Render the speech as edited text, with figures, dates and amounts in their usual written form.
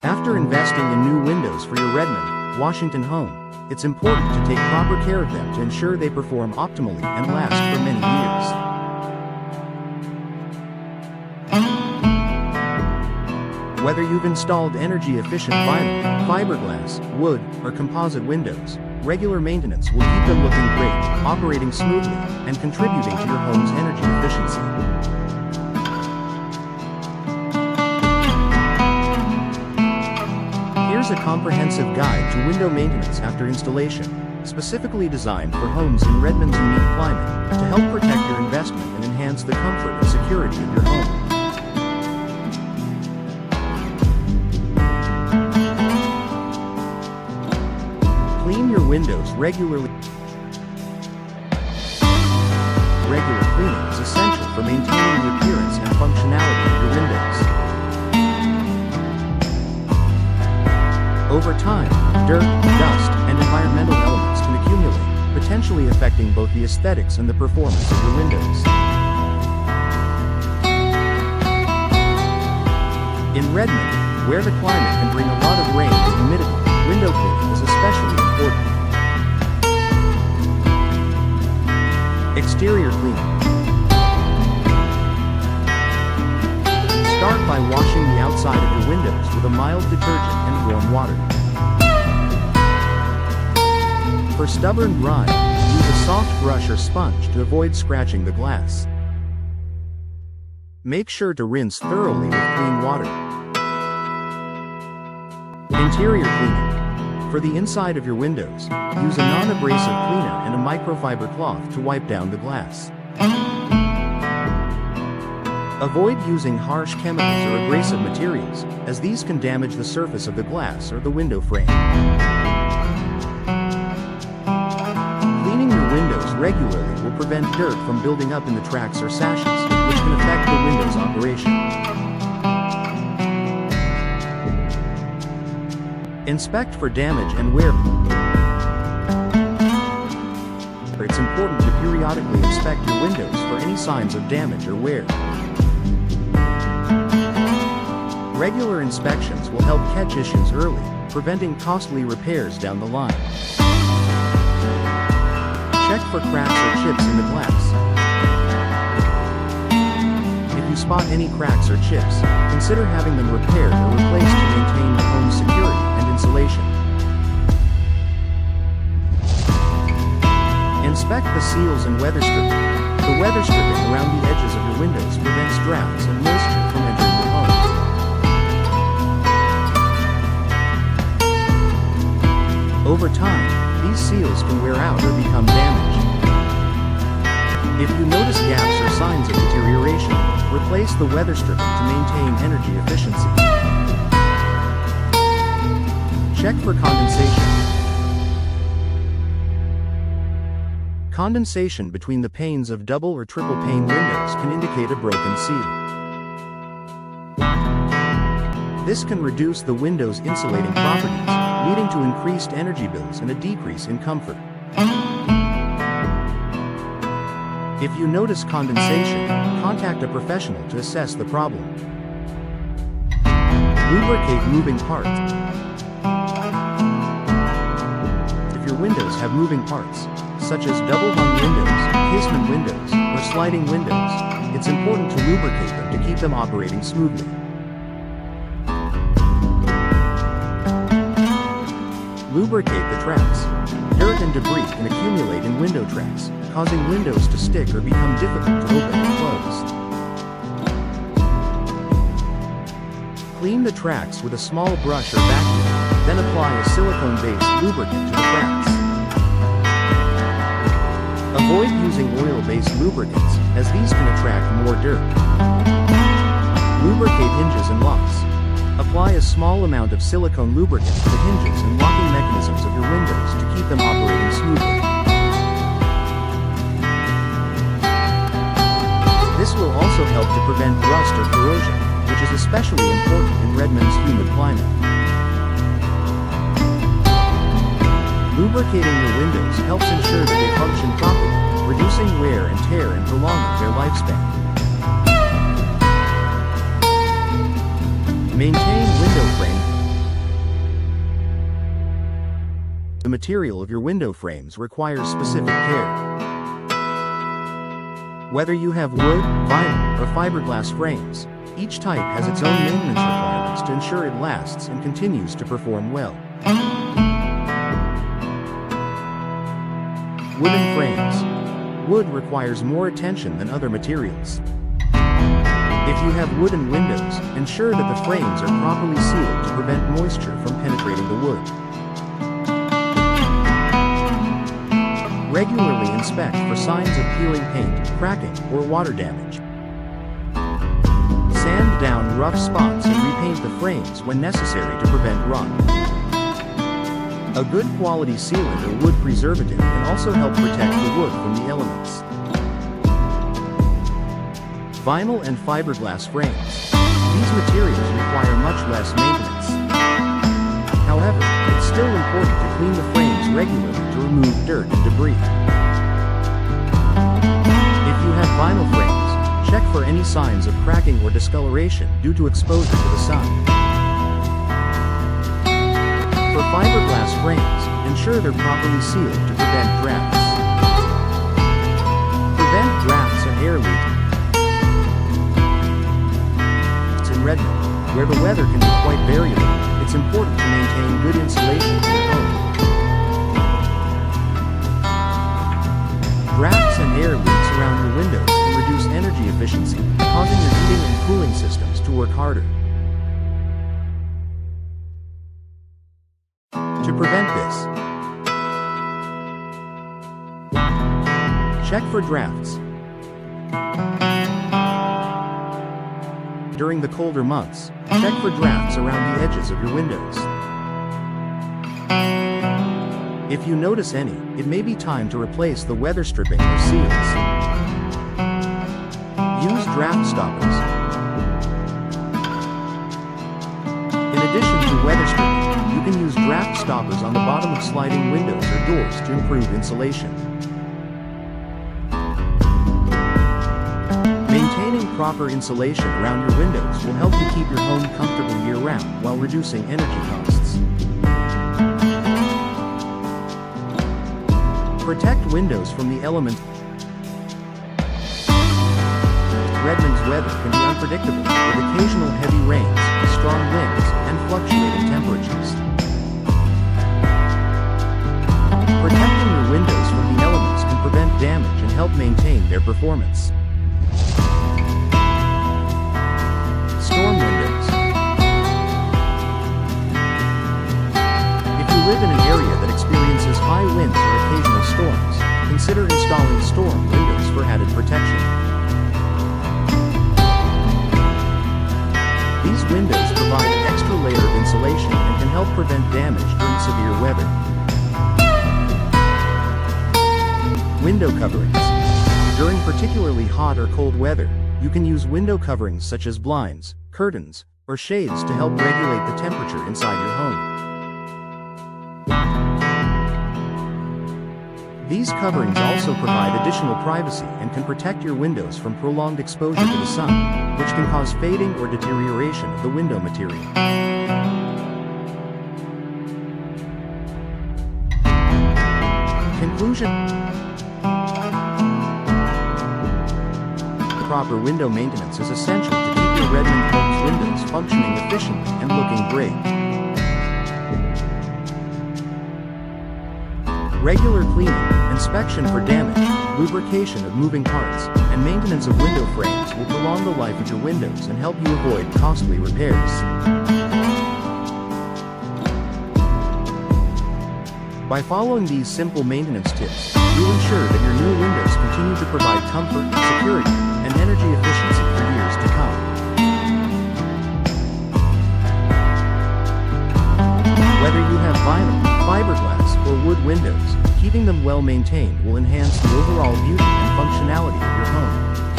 After investing in new windows for your Redmond, Washington home, it's important to take proper care of them to ensure they perform optimally and last for many years. Whether you've installed energy-efficient vinyl, fiberglass, wood, or composite windows, regular maintenance will keep them looking great, operating smoothly, and contributing to your home's energy efficiency. Here's a comprehensive guide to window maintenance after installation, specifically designed for homes in Redmond's unique climate, to help protect your investment and enhance the comfort and security of your home. Clean your windows regularly. Regular cleaning is essential for maintaining the appearance and functionality of your windows. Over time, dirt, dust, and environmental elements can accumulate, potentially affecting both the aesthetics and the performance of your windows. In Redmond, where the climate can bring a lot of rain and humidity, window cleaning is especially important. Exterior cleaning. Start by washing the outside of your windows with a mild detergent and warm water. For stubborn grime, use a soft brush or sponge to avoid scratching the glass. Make sure to rinse thoroughly with clean water. Interior cleaning. For the inside of your windows, use a non-abrasive cleaner and a microfiber cloth to wipe down the glass. Avoid using harsh chemicals or abrasive materials, as these can damage the surface of the glass or the window frame. Cleaning your windows regularly will prevent dirt from building up in the tracks or sashes, which can affect the window's operation. Inspect for damage and wear. It's important to periodically inspect your windows for any signs of damage or wear. Regular inspections will help catch issues early, preventing costly repairs down the line. Check for cracks or chips in the glass. If you spot any cracks or chips, consider having them repaired or replaced to maintain the home's security and insulation. Inspect the seals and weather stripping. The weather stripping around the edges of your windows prevents drafts and moisture from entering your home. Over time, these seals can wear out or become damaged. If you notice gaps or signs of deterioration, replace the weather stripping to maintain energy efficiency. Check for condensation. Condensation between the panes of double or triple pane windows can indicate a broken seal. This can reduce the window's insulating properties, leading to increased energy bills and a decrease in comfort. If you notice condensation, contact a professional to assess the problem. Lubricate moving parts. If your windows have moving parts, such as double-hung windows, casement windows, or sliding windows, it's important to lubricate them to keep them operating smoothly. Lubricate the tracks. Dirt and debris can accumulate in window tracks, causing windows to stick or become difficult to open and close. Clean the tracks with a small brush or vacuum, then apply a silicone-based lubricant to the tracks. Avoid using oil-based lubricants, as these can attract more dirt. Lubricate hinges and locks. Apply a small amount of silicone lubricant to the hinges and locking mechanisms of your windows to keep them operating smoothly. This will also help to prevent rust or corrosion, which is especially important in Redmond's humid climate. Lubricating your windows helps ensure that they function properly, reducing wear and tear and prolonging their lifespan. Maintain window frame. material of your window frames requires specific care. Whether you have wood, vinyl, or fiberglass frames, each type has its own maintenance requirements to ensure it lasts and continues to perform well. Wooden frames. Wood requires more attention than other materials. If you have wooden windows, ensure that the frames are properly sealed to prevent moisture from penetrating the wood. Regularly inspect for signs of peeling paint, cracking, or water damage. Sand down rough spots and repaint the frames when necessary to prevent rot. A good quality sealant or wood preservative can also help protect the wood from the elements. Vinyl and fiberglass frames. These materials require much less maintenance. However, it's still important to clean the frames regularly to remove dirt and debris. If you have vinyl frames, check for any signs of cracking or discoloration due to exposure to the sun. For fiberglass frames, ensure they're properly sealed to prevent drafts. Prevent drafts and air leakage. In Redmond, where the weather can be quite variable, it's important to maintain good insulation in your home. Drafts and air leaks around your windows can reduce energy efficiency, causing your heating and cooling systems to work harder. To prevent this, check for drafts. During the colder months, check for drafts around the edges of your windows. If you notice any, it may be time to replace the weather stripping or seals. Use draft stoppers. In addition to weather stripping, you can use draft stoppers on the bottom of sliding windows or doors to improve insulation. Maintaining proper insulation around your windows will help you keep your home comfortable year-round while reducing energy costs. Protect windows from the elements. Redmond's weather can be unpredictable, with occasional heavy rains, strong winds, and fluctuating temperatures. Protecting your windows from the elements can prevent damage and help maintain their performance. Storm windows. If you live in an area that experiences high winds or occasional storms, consider installing storm windows for added protection. These windows provide an extra layer of insulation and can help prevent damage during severe weather. Window coverings. During particularly hot or cold weather, you can use window coverings such as blinds, curtains, or shades to help regulate the temperature inside your home. These coverings also provide additional privacy and can protect your windows from prolonged exposure to the sun, which can cause fading or deterioration of the window material. Conclusion. Proper window maintenance is essential to keep your Redmond home's windows functioning efficiently and looking great. Regular cleaning, inspection for damage, lubrication of moving parts, and maintenance of window frames will prolong the life of your windows and help you avoid costly repairs. By following these simple maintenance tips, you'll ensure that your new windows continue to provide comfort, security, and energy efficiency for years to come. Whether you have vinyl, fiberglass, or wood windows, keeping them well maintained will enhance the overall beauty and functionality of your home.